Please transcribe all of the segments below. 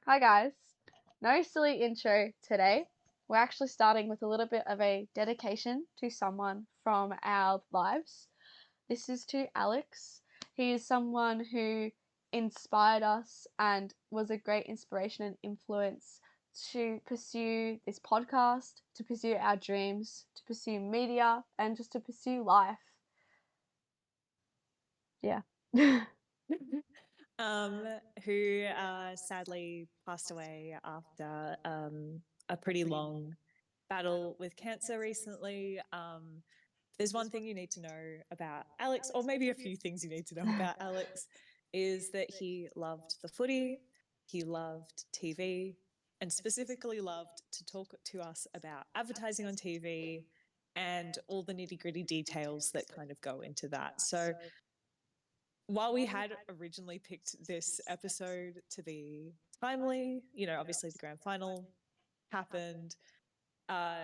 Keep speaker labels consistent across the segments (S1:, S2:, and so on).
S1: Hi guys. No silly intro today. We're actually starting with a little bit of a dedication to someone from our lives. This is to Alex. He is someone who inspired us and was a great inspiration and influence to pursue this podcast, to pursue our dreams, to pursue media, and just to pursue life. Yeah.
S2: Who sadly passed away after a pretty long battle with cancer recently. There's one thing you need to know about Alex, or maybe a few things you need to know about Alex, is that he loved the footy, he loved TV, and specifically loved to talk to us about advertising on TV and all the nitty gritty details that kind of go into that. So while we had originally picked this episode to be timely, obviously the grand final happened, uh,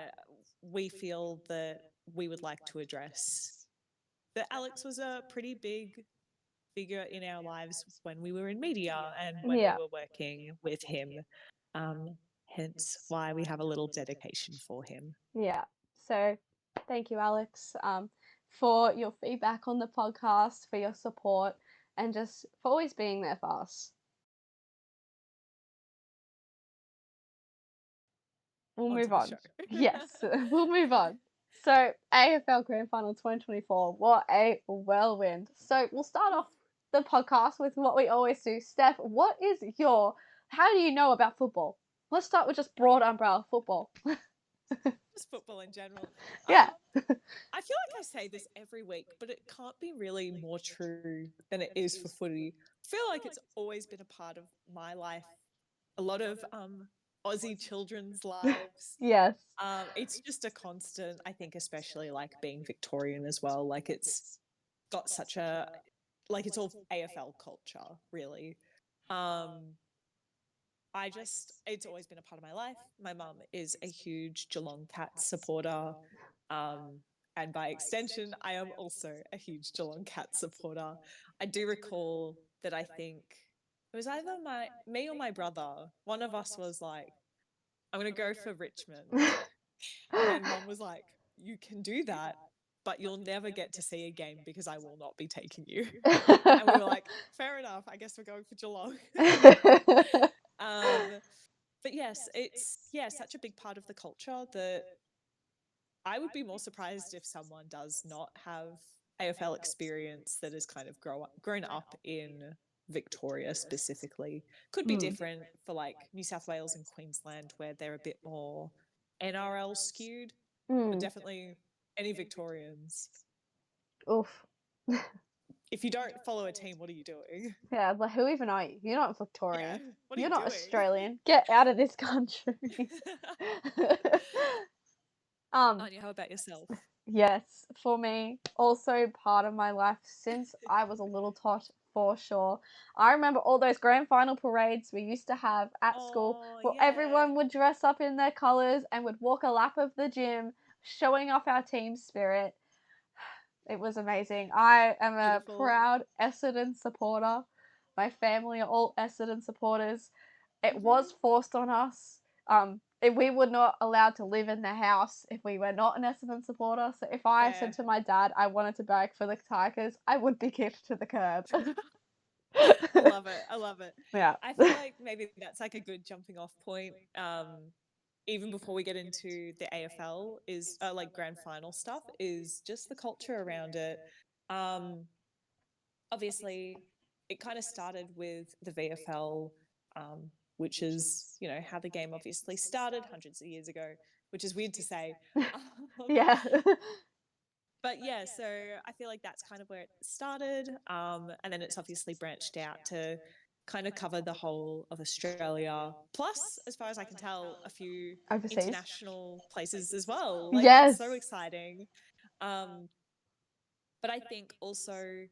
S2: we feel that we would like to address that Alex was a pretty big figure in our lives when we were in media and when we
S1: Yeah.
S2: were working with him. Um, Hence why we have a little dedication for him.
S1: Yeah. So thank you, Alex, for your feedback on the podcast, for your support, and just for always being there for us. We'll
S2: Onto
S1: move
S2: the
S1: on.
S2: show.
S1: Yes, we'll move on. So, AFL Grand Final 2024, what a whirlwind. So, we'll start off the podcast with what we always do. Steph, how do you know about football? Let's start with just broad umbrella football.
S2: Just football in general.
S1: Yeah.
S2: I feel like I say this every week, but it can't be really more true than it is for footy. I feel like it's always been a part of my life, a lot of Aussie children's lives.
S1: Yes.
S2: It's just a constant, I think, especially like being Victorian as well. Like it's got such a, like it's all AFL culture, really. Um, it's always been a part of my life. My mum is a huge Geelong Cats supporter. Um, and by extension, I am also a huge Geelong Cats supporter. I do recall that I think it was either me or my brother. One of us was like, I'm going to go for Richmond. And mum was like, you can do that, but you'll never get to see a game because I will not be taking you. And we were like, fair enough. I guess we're going for Geelong. um, but yes, it's such a big part of the culture that I would be more surprised if someone does not have AFL experience that has kind of grown up in Victoria specifically. Could be different for like New South Wales and Queensland where they're a bit more NRL skewed, but
S1: Mm.
S2: definitely any Victorians.
S1: Oof.
S2: If you don't follow a team, what are you doing?
S1: Yeah, but who even are you? You're not
S2: Yeah,
S1: Victorian.
S2: what are
S1: You're
S2: you
S1: not
S2: doing?
S1: Australian. Get out of this country. um,
S2: Anya, how about yourself?
S1: yes, for me, also part of my life since I was a little tot for sure. I remember all those grand final parades we used to have at school
S2: Oh,
S1: where
S2: yeah.
S1: everyone would dress up in their colours and would walk a lap of the gym, showing off our team spirit. It was amazing. I am a
S2: Beautiful.
S1: proud Essendon supporter. My family are all Essendon supporters. It
S2: Mm-hmm.
S1: was forced on us. If we were not allowed to live in the house if we were not an Essendon supporter. So if I said
S2: Fair.
S1: to my dad I wanted to back for the Tigers, I would be kicked to the curb.
S2: I love it. I love it.
S1: Yeah.
S2: I feel like maybe that's like a good jumping off point. Even before we get into the AFL, is like grand final stuff, is just the culture around it. Um, Obviously, it kind of started with the VFL, which is, how the game obviously started hundreds of years ago, which is weird to say.
S1: Yeah.
S2: But yeah, so I feel like that's kind of where it started. And then it's obviously branched out to kind of cover the whole of Australia. Plus, as far as I can tell, a few
S1: Overseas.
S2: international places as well. Like, it's
S1: Yes.
S2: so exciting. Um, but I think also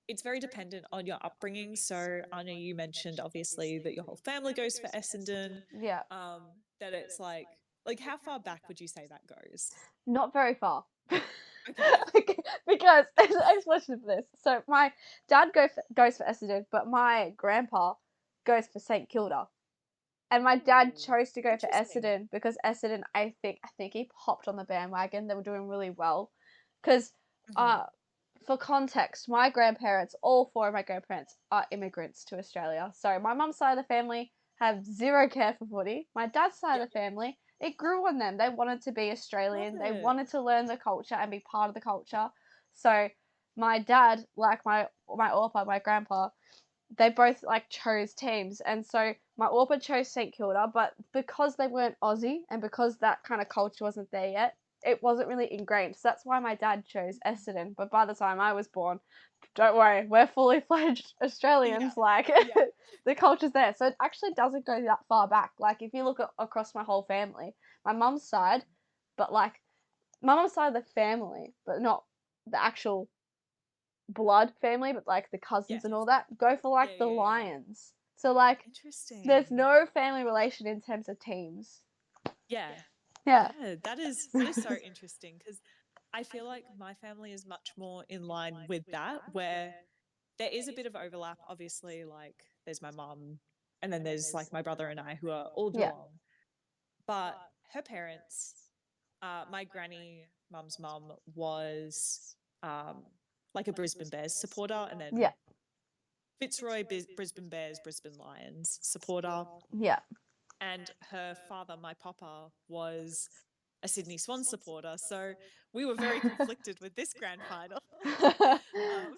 S2: it's very dependent on your upbringing. So, Anya, you mentioned obviously that your whole family goes for Essendon.
S1: Yeah.
S2: Um, that it's like how far back would you say that goes?
S1: Not very far.
S2: Okay.
S1: Because explanation for this. So my dad goes for Essendon, but my grandpa goes for St Kilda. And my dad
S2: Ooh,
S1: chose to go for
S2: interesting.
S1: Essendon because Essendon, I think he hopped on the bandwagon. They were doing really well. Because,
S2: Hmm.
S1: for context, my grandparents, all four of my grandparents, are immigrants to Australia. So my mum's side of the family have zero care for footy. My dad's side
S2: Yeah,
S1: of the family, it grew on them. They wanted to be
S2: love
S1: Australian. They
S2: it.
S1: wanted to learn the culture and be part of the culture. So my dad, like my Orpa, my grandpa, they both like chose teams, and so my Orpa chose St Kilda, but because they weren't Aussie and because that kind of culture wasn't there yet, it wasn't really ingrained. So that's why my dad chose Essendon. But by the time I was born, don't worry, we're fully fledged
S2: Yeah,
S1: Australians. Like
S2: yeah.
S1: the culture's there, so it actually doesn't go that far back. Like if you look across my whole family, my mum's side, but like my mum's side of the family, but not the actual blood family, but like the cousins
S2: Yes.
S1: and all that, go for
S2: Yeah,
S1: like the
S2: yeah, yeah.
S1: Lions. So like there's
S2: Interesting.
S1: no family relation in terms of teams.
S2: Yeah.
S1: Yeah.
S2: Yeah, that is so interesting because I feel like my family is much more in line with that, where there is a bit of overlap. Obviously, like there's my mum, and then there's like my brother and I who are all
S1: Yeah.
S2: Geelong. But her parents, my granny, mum's mum, was um, like a Brisbane Bears supporter, and then
S1: Yeah.
S2: Fitzroy Brisbane Bears, Brisbane Lions supporter,
S1: Yeah.
S2: and her father, my papa, was a Sydney Swans supporter. So we were very conflicted with this grand final. um,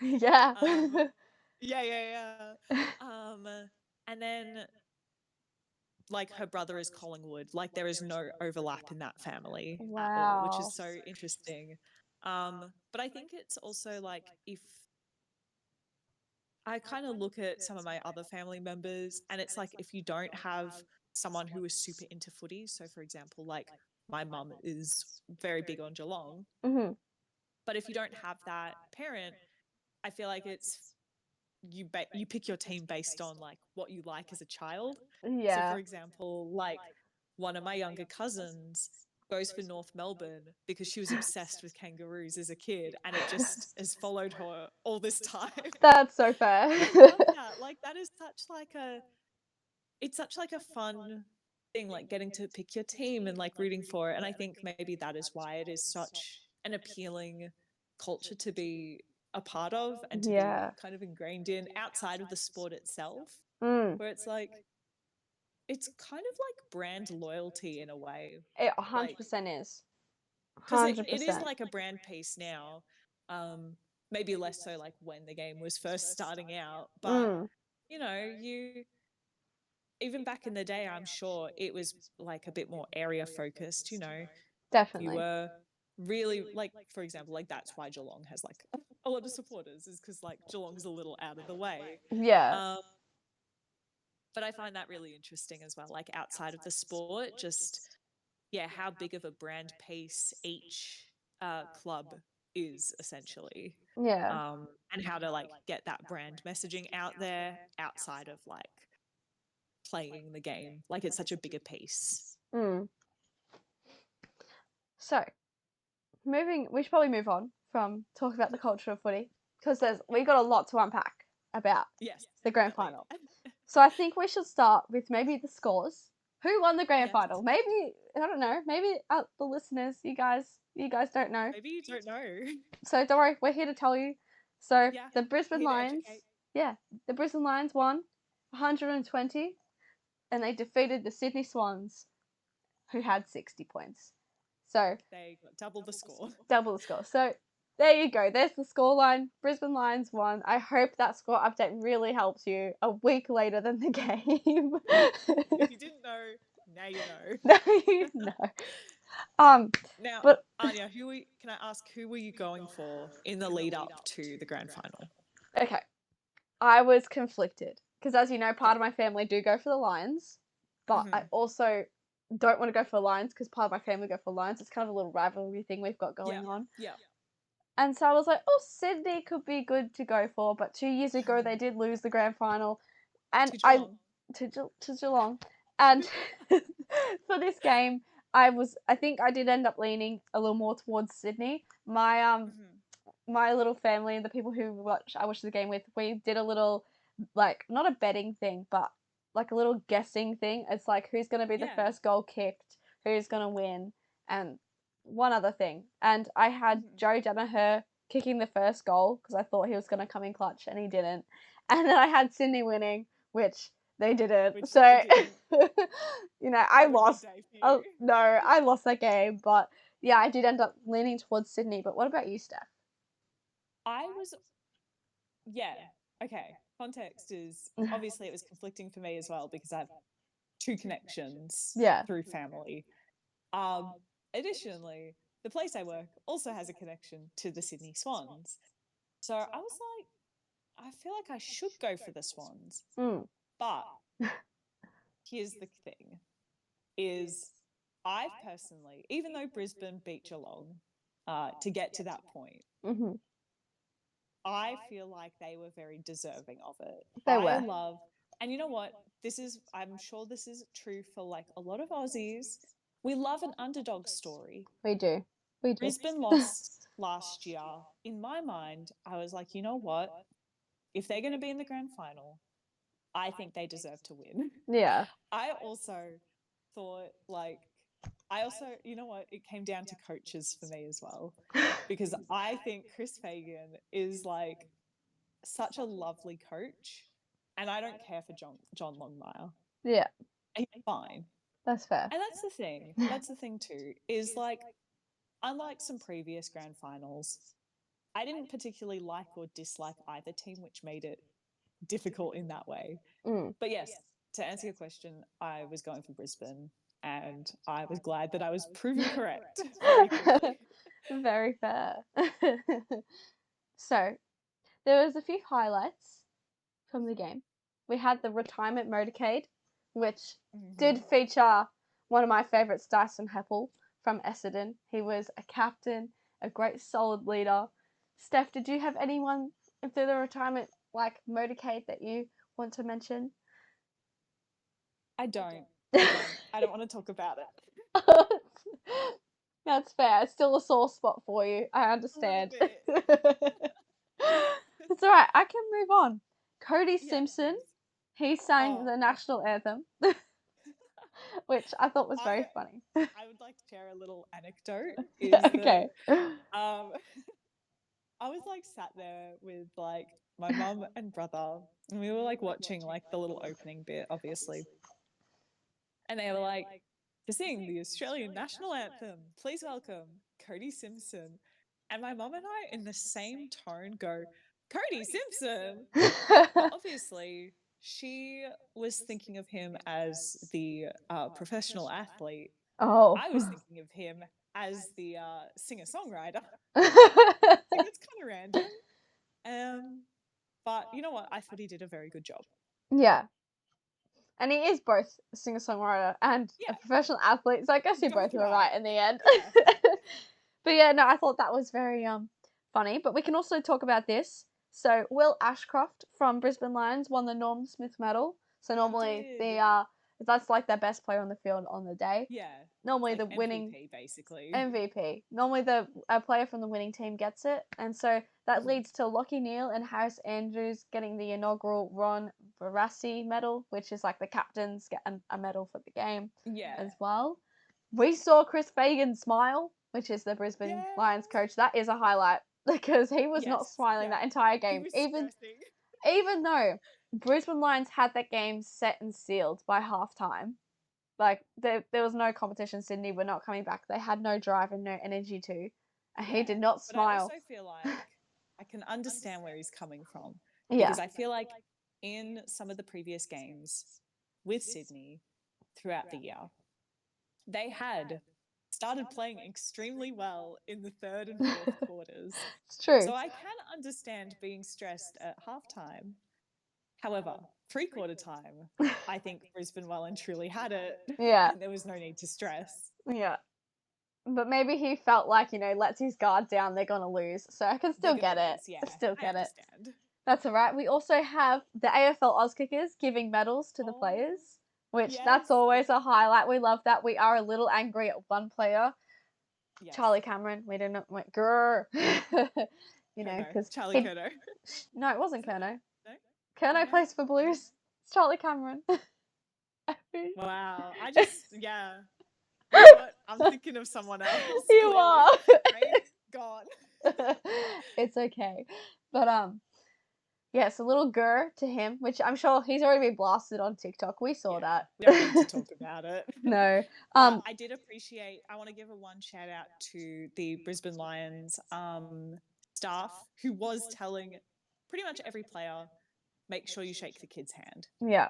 S1: Yeah.
S2: um, yeah, yeah, yeah. Um, and then like her brother is Collingwood. Like there is no overlap in that family at all, which is
S1: Wow.
S2: so interesting. But I think it's also like if I kind of look at some of my other family members, and it's like if you don't have someone who is super into footy, so for example, like my mum is very big on Geelong,
S1: Mhm.
S2: but if you don't have that parent, I feel like it's you pick your team based on like what you like as a child. So for
S1: Yeah.
S2: example, like one of my younger cousins goes for North Melbourne because she was obsessed with kangaroos as a kid and it just has followed her all this time.
S1: That's so fair.
S2: And I love that. Like that is such like a it's such like a fun thing, like getting to pick your team and like rooting for it. And I think maybe that is why it is such an appealing culture to be a part of and to be
S1: Yeah.
S2: kind of ingrained in outside of the sport itself,
S1: Mm.
S2: where it's like it's kind of like brand loyalty in a way.
S1: It
S2: Like
S1: 100% is.
S2: because it is
S1: 100%.
S2: like a brand piece now. Maybe less so like when the game was first starting out. But
S1: Mm.
S2: you know, you even back in the day, I'm sure it was like a bit more area focused, you know. You
S1: Definitely.
S2: were really like, for example, like that's why Geelong has like a lot of supporters, is because like Geelong's a little out of the way.
S1: Yeah.
S2: Um, but I find that really interesting as well, like outside of the sport, just yeah, how big of a brand piece each club is essentially.
S1: Yeah.
S2: And how to like get that brand messaging out there outside of like playing the game. Like it's such a bigger piece.
S1: Mm. So, we should probably move on from talking about the culture of footy because we got a lot to unpack about
S2: Yes,
S1: the grand
S2: definitely.
S1: final. So I think we should start with maybe the scores. Who won the grand
S2: Yes.
S1: final? Maybe I don't know. Maybe the listeners, you guys don't know.
S2: Maybe you don't know.
S1: So don't worry, we're here to tell you. So
S2: Yeah,
S1: the Brisbane
S2: here to
S1: Lions,
S2: educate.
S1: yeah, the Brisbane Lions won 120, and they defeated the Sydney Swans, who had 60 points. So
S2: They got double the score.
S1: double the score. So there you go. There's the scoreline. Brisbane Lions won. I hope that score update really helps you a week later than the game.
S2: If you didn't know, now you know.
S1: No, no. Um,
S2: Now,
S1: but
S2: Anya, can I ask who were you going for in the lead up to the grand final?
S1: okay, I was conflicted because, as you know,
S2: Yeah.
S1: part of my family do go for the Lions, but I
S2: Mm-hmm.
S1: also don't want to go for the Lions because part of my family go for Lions. It's kind of a little rivalry thing we've got
S2: Yeah.
S1: going on.
S2: Yeah.
S1: And so I was like, oh, Sydney could be good to go for, but 2 years ago they did lose the grand final, and
S2: To
S1: I
S2: Geelong.
S1: to Geelong, and for this game I think I did end up leaning a little more towards Sydney.
S2: Mm-hmm.
S1: My little family and the people who I watched the game with, we did a little like not a betting thing, but like a little guessing thing. It's like who's going to be the
S2: Yeah.
S1: first goal kicked, who's going to win, and one other thing. And I had Joe Danaher kicking the first goal because I thought he was going to come in clutch, and he didn't. And then I had Sydney winning, which they didn't.
S2: Which
S1: so
S2: they didn't.
S1: you know, I
S2: Had a good
S1: lost.
S2: day for
S1: Oh
S2: you.
S1: no, I lost that game, but yeah, I did end up leaning towards Sydney. But what about you, Steph?
S2: I was, yeah, okay. Context is obviously it was conflicting for me as well because I have two connections
S1: Yeah.
S2: through family. Um, Additionally, the place I work also has a connection to the Sydney Swans. So I was like, I feel like I should go for the Swans.
S1: Mm.
S2: But here's the thing is I've personally, even though Brisbane beat Geelong to get to that point,
S1: Mm-hmm.
S2: I feel like they were very deserving of it.
S1: They
S2: I
S1: were.
S2: love, and you know what? I'm sure this is true for like a lot of Aussies. We love an underdog story.
S1: We do. We do.
S2: Brisbane lost last year. In my mind, I was like, you know what? If they're going to be in the grand final, I think they deserve to win.
S1: Yeah.
S2: I also thought, like, you know what? It came down to coaches for me as well, because I think Chris Fagan is like such a lovely coach, and I don't care for John Longmire.
S1: Yeah.
S2: He's fine.
S1: That's fair.
S2: And that's the thing. That's the thing too, is like, unlike some previous grand finals, I didn't particularly like or dislike either team, which made it difficult in that way.
S1: Mm.
S2: But yes, to answer your question, I was going for Brisbane, and I was glad that I was proven correct very quickly.
S1: Very fair. So, there was a few highlights from the game. We had the retirement motorcade, which did feature one of my favourites, Dyson Heppel from Essendon. He was a captain, a great solid leader. Steph, did you have anyone through the retirement like motorcade that you want to mention?
S2: I don't. I don't want to talk about it.
S1: That's fair. It's still a sore spot for you. I understand. It's alright. I can move on. Cody Simpson, he sang the national anthem, which I thought was very funny.
S2: I would like to share a little anecdote.
S1: Okay.
S2: I was like sat there with like my mum and brother, and we were like watching like the little opening bit, obviously. And they were like, to sing the Australian national anthem, please welcome Cody Simpson. And my mum and I, in the same tone, go, Cody Simpson. But obviously, she was thinking of him as the professional athlete.
S1: Oh.
S2: I was thinking of him as the singer-songwriter.
S1: I
S2: think it's kind of random. But you know what? I thought he did a very good job.
S1: Yeah. And he is both a singer-songwriter and a professional athlete, so I guess you both were right in the end. Yeah. But yeah, no, I thought that was very funny. But we can also talk about this. So Will Ashcroft from Brisbane Lions won the Norm Smith medal. So normally that's like their best player on the field on the day.
S2: Yeah.
S1: Normally
S2: like
S1: the winning
S2: MVP, basically.
S1: MVP. Normally the player from the winning team gets it, and so that leads to Lockie Neal and Harris Andrews getting the inaugural Ron Barassi medal, which is like the captains get a medal for the game.
S2: Yeah.
S1: As well. We saw Chris Fagan smile, which is the Brisbane Lions coach. That is a highlight because he was not smiling that entire game, even though Brisbane Lions had that game set and sealed by halftime. Like there was no competition. Sydney were not coming back. They had no drive and no energy to, and he did not smile.
S2: But I also feel like I can understand where he's coming from,
S1: Yeah.
S2: because I feel like in some of the previous games with Sydney throughout the year, they had started playing extremely well in the third and fourth quarters.
S1: It's true.
S2: So I can understand being stressed at halftime. However, three-quarter time, I think Brisbane well and truly had it.
S1: Yeah.
S2: And there was no need to stress.
S1: Yeah. But maybe he felt like, lets his guard down, they're going to lose. So I can still get it.
S2: Yeah,
S1: still get it.
S2: Understand.
S1: That's all right. We also have the AFL Auskickers giving medals to the players, which that's always a highlight. We love that. We are a little angry at one player, Charlie Cameron. We didn't went grrr. Because
S2: Charlie Curnow.
S1: No, it wasn't Curnow.
S2: No?
S1: Curnow plays for Blues. It's Charlie Cameron.
S2: Wow. Yeah. You know what? I'm thinking of someone else,
S1: You
S2: clearly.
S1: are.
S2: Right? God.
S1: It's okay. But yes, a little grr to him, which I'm sure he's already been blasted on TikTok. We saw
S2: Yeah,
S1: that.
S2: we don't need to talk about it.
S1: No.
S2: But I did appreciate, I want to give a one shout out to the Brisbane Lions staff who was telling pretty much every player, make sure you shake the kid's hand.
S1: Yeah.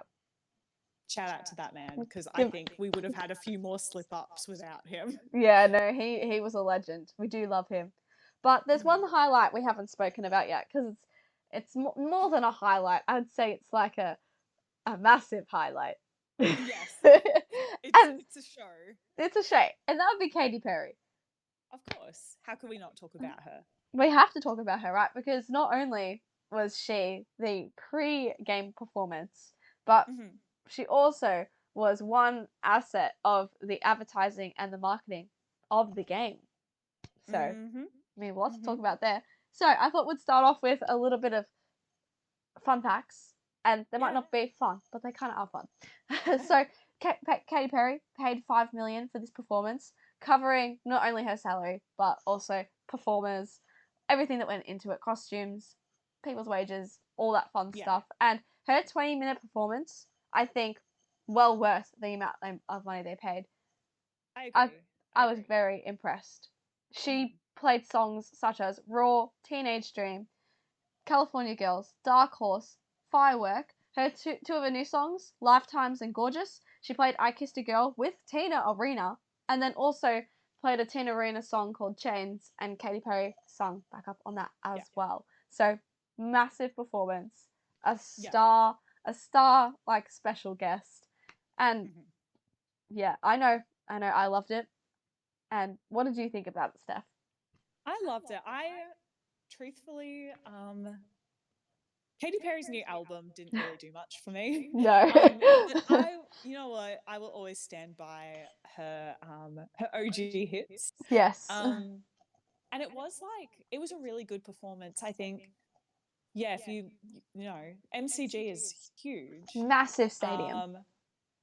S2: Shout out to that man, because I
S1: Give-
S2: think we would have had a few more slip ups without him.
S1: Yeah, no, he was a legend. We do love him. But there's one highlight we haven't spoken about yet because it's more than a highlight. I'd say it's like a massive highlight.
S2: Yes.
S1: And
S2: It's a show.
S1: it's a shame. And that would be Katy Perry.
S2: Of course. How could we not talk about her?
S1: We have to talk about her, right? Because not only was she the pre-game performance, but she also was one asset of the advertising and the marketing of the game. So, I mean, lots to talk about there. So, I thought we'd start off with a little bit of fun facts. And they might not be fun, but they kind of are fun. So, Katy Perry paid $5 million for this performance, covering not only her salary, but also performers, everything that went into it, costumes, people's wages, all that fun stuff. And her 20-minute performance, I think, well worth the amount of money they paid.
S2: I agree.
S1: I was very impressed. She played songs such as Raw, Teenage Dream, California Girls, Dark Horse, Firework. Her two of her new songs, Lifetimes and Gorgeous. She played I Kissed a Girl with Tina Arena, and then also played a Tina Arena song called Chains, and Katy Perry sung back up on that as well. So massive performance, a star like special guest, and yeah, I know, I loved it. And what did you think about it, Steph?
S2: I loved it. Truthfully, Katy Perry's new album didn't really do much for me.
S1: No.
S2: But you know what? I will always stand by her OG hits.
S1: Yes.
S2: And it was a really good performance. I think, yeah, if you know, MCG is huge.
S1: Massive stadium.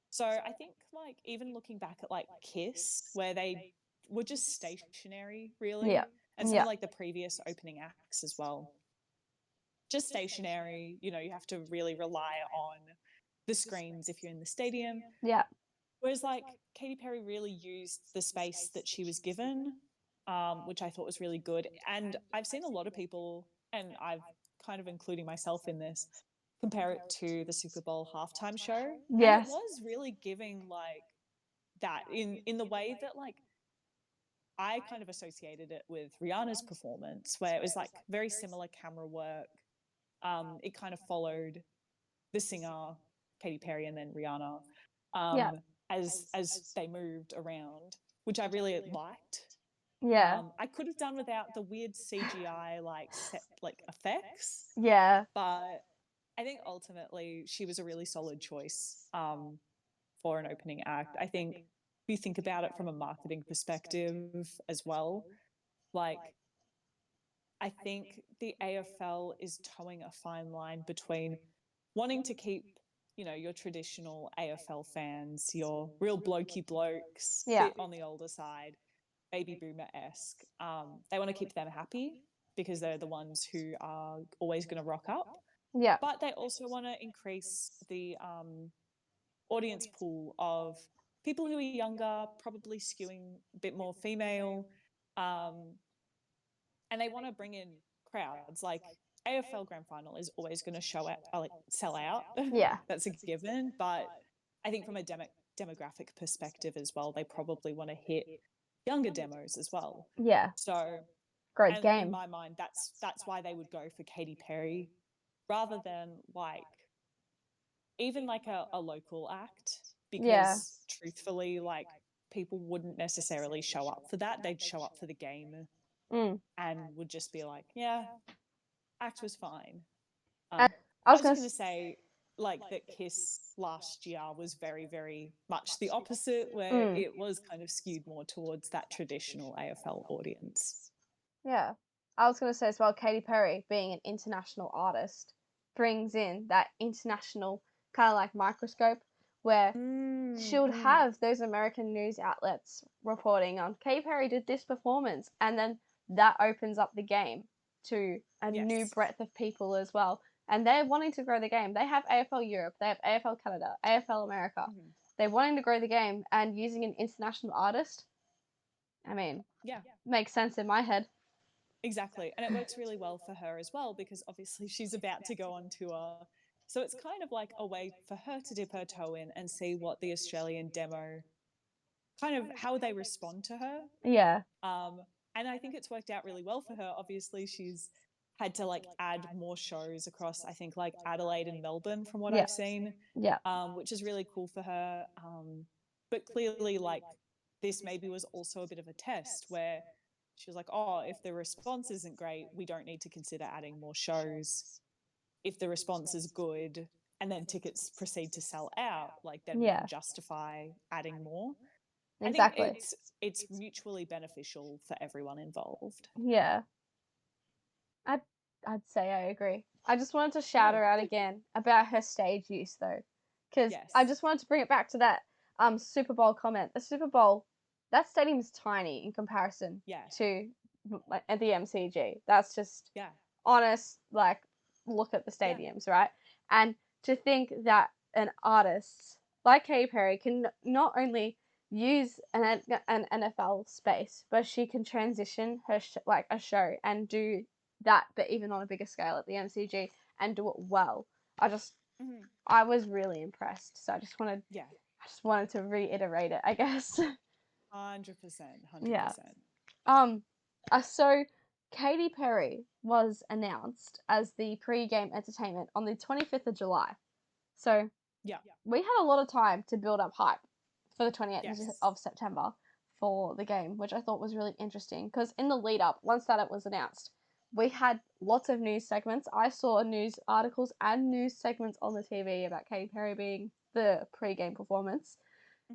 S2: So I think even looking back at Kiss, where they were just stationary, really.
S1: Yeah.
S2: And some of the previous opening acts as well. Just stationary, you have to really rely on the screens if you're in the stadium.
S1: Yeah.
S2: Whereas Katy Perry really used the space that she was given, which I thought was really good. And I've seen a lot of people, and I've kind of including myself in this, compare it to the Super Bowl halftime show.
S1: Yes.
S2: And it was really giving that in the way that I kind of associated it with Rihanna's performance, where it was very similar camera work. It kind of followed the singer Katy Perry and then Rihanna as they moved around, which I really liked.
S1: Yeah.
S2: I could have done without the weird CGI set effects.
S1: Yeah.
S2: But I think ultimately she was a really solid choice for an opening act. I think if you think about it from a marketing perspective as well, I think the AFL is towing a fine line between wanting to keep, your traditional AFL fans, your real blokey blokes, bit on the older side, baby boomer-esque. They want to keep them happy because they're the ones who are always going to rock up.
S1: Yeah.
S2: But they also want to increase the audience pool of people who are younger, probably skewing a bit more female, and they want to bring in crowds. AFL Grand Final is always going to sell out.
S1: Yeah.
S2: That's a given. But I think from a demographic perspective as well, they probably want to hit younger demos as well.
S1: Yeah.
S2: So
S1: great game.
S2: in my mind, that's why they would go for Katy Perry rather than even a local act, because truthfully, people wouldn't necessarily show up for that. They'd show up for the game and would just be yeah, act was fine. I was going to say that Kiss last year was very, very much the opposite, where it was kind of skewed more towards that traditional AFL audience.
S1: Yeah. I was going to say as well, Katy Perry, being an international artist, brings in that international kind of microscope where she would
S2: Mm.
S1: have those American news outlets reporting on Katy Perry did this performance, and then that opens up the game to a new
S2: Yes.
S1: breadth of people as well. And they're wanting to grow the game. They have AFL Europe, they have AFL Canada, AFL America. They're wanting to grow the game, and using an international artist, I mean,
S2: Yeah,
S1: makes sense in my head.
S2: exactly. And it works really well for her as well, because obviously she's about to go on tour. So it's kind of like a way for her to dip her toe in and see what the Australian demo, kind of how they respond to her.
S1: Yeah.
S2: And I think it's worked out really well for her. Obviously, she's had to like add more shows across, I think, like Adelaide and Melbourne from what
S1: Yeah.
S2: I've seen,
S1: Yeah.
S2: which is really cool for her. But clearly, like, this maybe was also a bit of a test where she was like, oh, if the response isn't great, we don't need to consider adding more shows. If the response is good and then tickets proceed to sell out, like, then we
S1: Yeah.
S2: can justify adding more. I think
S1: Exactly.
S2: it's mutually beneficial for everyone involved.
S1: Yeah. I'd say I agree. I just wanted to shout her out again about her stage use though, because
S2: Yes.
S1: I just wanted to bring it back to that Super Bowl comment. The Super Bowl, that stadium is tiny in comparison
S2: Yeah.
S1: to like at the MCG. That's just
S2: Yeah.
S1: honest. Like, look at the stadiums, right? And to think that an artist like Katy Perry can not only use an NFL space, but she can transition her like a show and do that, but even on a bigger scale at the MCG and do it well. I was really impressed. So I just wanted to reiterate it, I guess.
S2: 100%.
S1: Yeah.
S2: 100%.
S1: So Katy Perry was announced as the pre-game entertainment on the 25th of July. So
S2: Yeah.
S1: we had a lot of time to build up hype for the 28th
S2: Yes.
S1: of September for the game, which I thought was really interesting because in the lead up, once that it was announced, we had lots of news segments. I saw news articles and news segments on the TV about Katy Perry being the pre-game performance.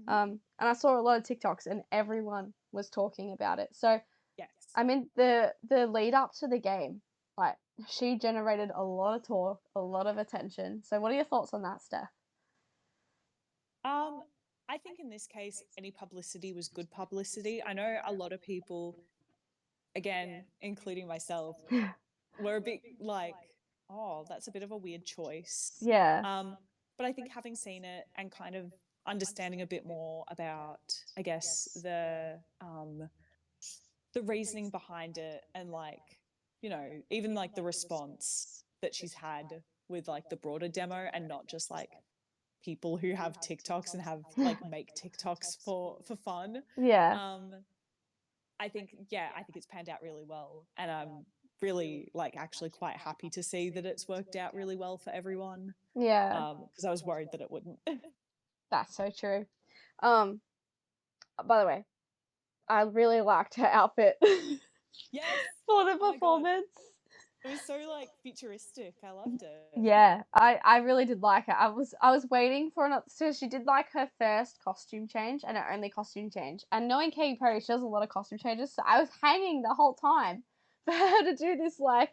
S1: And I saw a lot of TikToks and everyone was talking about it. So,
S2: Yes.
S1: I mean, the lead up to the game, like, she generated a lot of talk, a lot of attention. So what are your thoughts on that, Steph?
S2: I think in this case, any publicity was good publicity. I know a lot of people, again, including myself, were a bit like, oh, that's a bit of a weird choice.
S1: Yeah.
S2: But I think having seen it and kind of understanding a bit more about, I guess, the reasoning behind it, and like, you know, even like the response that she's had with like the broader demo, and not just like people who have TikToks and have like make TikToks for fun.
S1: Yeah.
S2: I think it's panned out really well, and I'm really like actually quite happy to see that it's worked out really well for everyone.
S1: Yeah.
S2: Because I was worried that it wouldn't.
S1: That's so true. Um, by the way, I really liked her outfit
S2: Yes.
S1: for the
S2: Oh my God.
S1: performance.
S2: It was so like futuristic. I loved it.
S1: Yeah, I really did like it. I was waiting for another. So she did like her first costume change and her only costume change. And knowing Katy Perry, she does a lot of costume changes. So I was hanging the whole time for her to do this like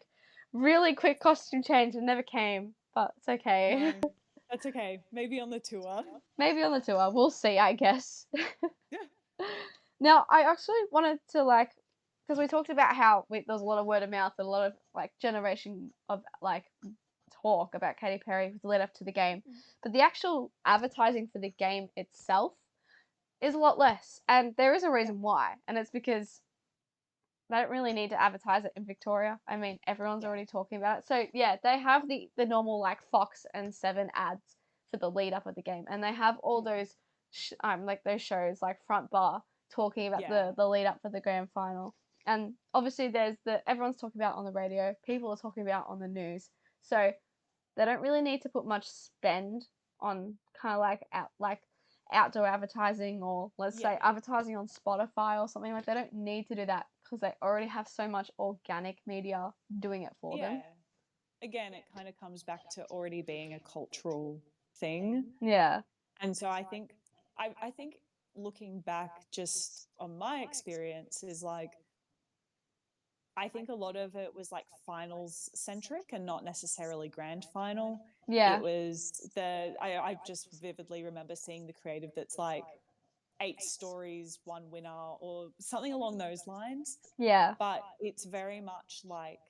S1: really quick costume change and never came. But it's okay.
S2: No, that's okay. Maybe on the tour.
S1: Maybe on the tour, we'll see. I guess.
S2: Yeah.
S1: Now, I actually wanted to like, because we talked about how there's a lot of word of mouth and a lot of like generation of like talk about Katy Perry with the lead up to the game, but the actual advertising for the game itself is a lot less, and there is a reason why, and it's because they don't really need to advertise it in Victoria. I mean, everyone's already talking about it. So yeah, they have the normal like Fox and Seven ads for the lead up of the game, and they have all those like those shows like Front Bar talking about the lead up for the grand final. And obviously there's everyone's talking about it on the radio, people are talking about it on the news. So they don't really need to put much spend on kind of like outdoor advertising, or let's say advertising on Spotify or something. Like, they don't need to do that because they already have so much organic media doing it for them.
S2: Again, it kind of comes back to already being a cultural thing.
S1: Yeah.
S2: And so I think looking back just on my experience is like, I think a lot of it was like finals centric and not necessarily grand final.
S1: Yeah.
S2: It was I just vividly remember seeing the creative that's like 8 stories, one winner, or something along those lines.
S1: Yeah.
S2: But it's very much like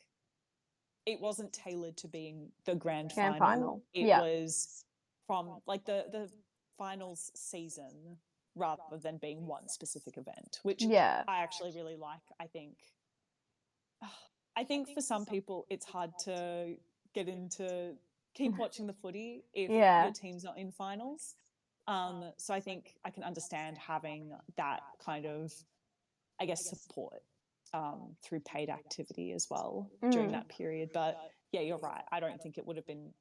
S2: it wasn't tailored to being the grand
S1: Grand
S2: final.
S1: final.
S2: It
S1: Yeah.
S2: was from like the finals season rather than being one specific event, which
S1: Yeah.
S2: I actually really like. I think for some people it's hard to get into keep watching the footy if
S1: Yeah.
S2: your team's not in finals. So I think I can understand having that kind of, I guess, support through paid activity as well during that period. But yeah, you're right. I don't think it would have been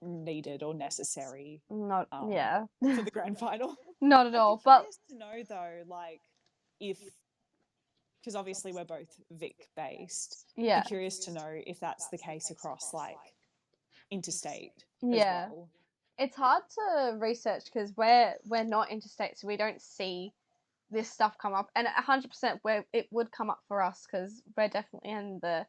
S2: needed or necessary
S1: Not. Yeah.
S2: for the grand final.
S1: Not at
S2: I'd be
S1: all. But
S2: curious to know though, like if, because obviously we're both Vic based, be
S1: yeah.
S2: curious to know if that's the case across like interstate as
S1: Yeah.
S2: well.
S1: It's hard to research because we're not interstate, so we don't see this stuff come up. And 100% where it would come up for us because we're definitely in the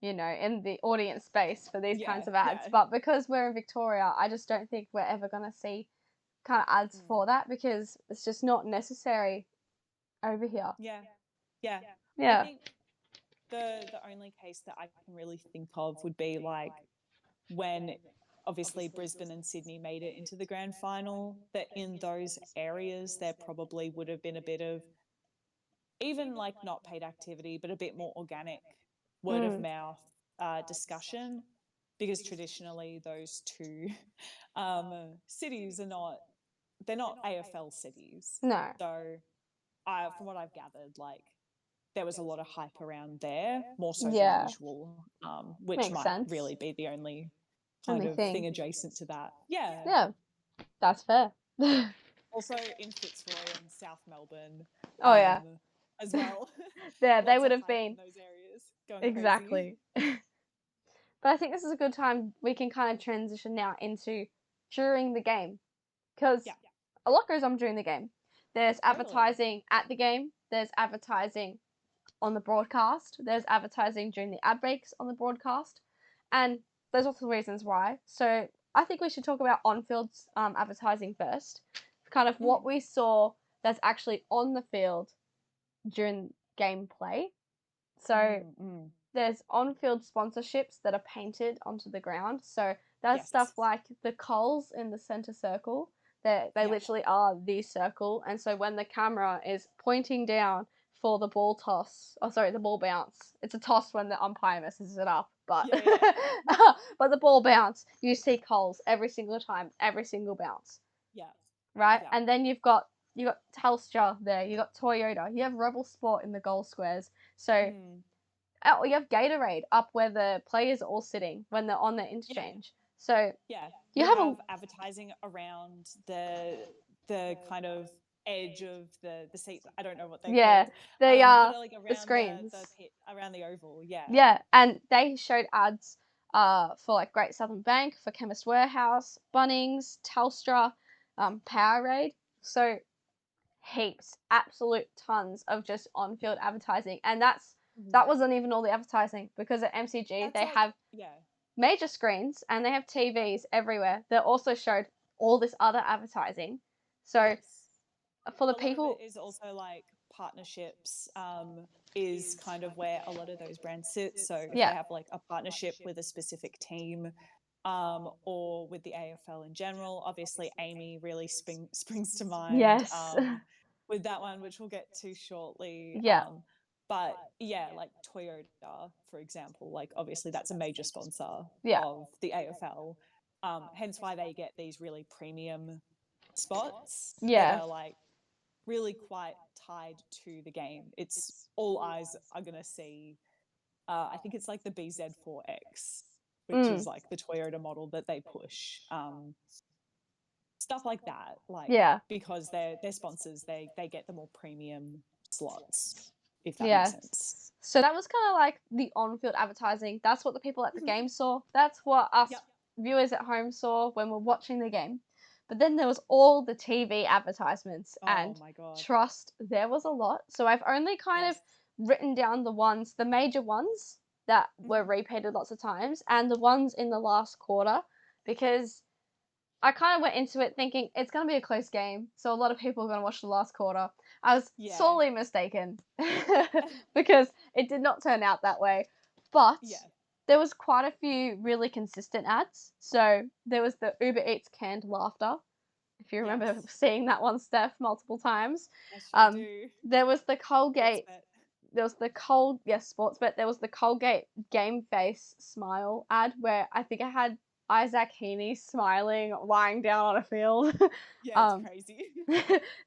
S1: in the audience space for these kinds of ads.
S2: Yeah.
S1: But because we're in Victoria, I just don't think we're ever gonna see kind of ads for that because it's just not necessary over here.
S2: Yeah. I
S1: Yeah.
S2: think the only case that I can really think of would be like when obviously Brisbane and Sydney made it into the grand final, that in those areas there probably would have been a bit of even like not paid activity, but a bit more organic word of mouth discussion, because traditionally those two cities they're not AFL cities.
S1: No.
S2: So from what I've gathered, like there was a lot of hype around there, more so than
S1: Yeah.
S2: usual, which
S1: Makes
S2: might
S1: sense.
S2: really be the only kind of thing adjacent to that. Yeah.
S1: Yeah. That's fair.
S2: Also in Fitzroy and South Melbourne.
S1: Oh yeah.
S2: As well.
S1: Yeah, they
S2: Lots
S1: would
S2: of
S1: have
S2: hype
S1: been
S2: in those areas going crazy.
S1: exactly. But I think this is a good time we can kind of transition now into during the game because a lot goes on during the game. There's advertising at the game. There's advertising on the broadcast. There's advertising during the ad breaks on the broadcast, and there's lots of reasons why. So I think we should talk about on-field advertising first. Kind of what we saw that's actually on the field during gameplay. So there's on-field sponsorships that are painted onto the ground. So that's stuff like the Coles in the center circle. They literally are the circle. And so when the camera is pointing down for the ball toss, the ball bounce. It's a toss when the umpire messes it up, but but the ball bounce, you see Coles every single time, every single bounce.
S2: Yeah.
S1: Right? Yeah. And then you got Telstra there, you got Toyota, you have Rebel Sport in the goal squares. So you have Gatorade up where the players are all sitting when they're on their interchange. So
S2: you have advertising around the kind of edge of the seat. I don't know what they're called.
S1: They are
S2: like around
S1: the screens.
S2: the pit, around the oval.
S1: Yeah, and they showed ads for like Great Southern Bank, for Chemist Warehouse, Bunnings, Telstra, Powerade. So heaps, absolute tons of just on-field advertising, and that wasn't even all the advertising because at MCG they have major screens and they have TVs everywhere that also showed all this other advertising. So for the people,
S2: is also like partnerships. Is kind of where a lot of those brands sit. So if they have like a partnership with a specific team, or with the AFL in general, obviously Amy really springs to mind.
S1: Yes.
S2: With that one, which we'll get to shortly.
S1: Yeah.
S2: But like Toyota, for example, like obviously that's a major sponsor of the AFL. Hence why they get these really premium spots that are like really quite tied to the game. It's all eyes are going to see. I think it's like the BZ4X, which is like the Toyota model that they push. Stuff like that, because they're sponsors, they get the more premium slots, if that makes sense.
S1: So that was kind of like the on-field advertising. That's what the people at the game saw. That's what us viewers at home saw when we're watching the game. But then there was all the TV advertisements, and
S2: my God.
S1: trust, there was a lot. So I've only kind of written down the major ones that were repeated lots of times, and the ones in the last quarter, because I kind of went into it thinking it's going to be a close game, so a lot of people are going to watch the last quarter. I was
S2: Yeah.
S1: sorely mistaken because it did not turn out that way. But
S2: Yeah.
S1: there was quite a few really consistent ads. So there was the Uber Eats canned laughter. If you remember
S2: Yes.
S1: seeing that one, Steph, multiple times.
S2: I sure do.
S1: There was the
S2: Sports
S1: Colgate.
S2: bet.
S1: There was the sports bet. There was the Colgate Game Face Smile ad where I think I had Isaac Heaney smiling, lying down on a field.
S2: Yeah, it's
S1: um,
S2: crazy.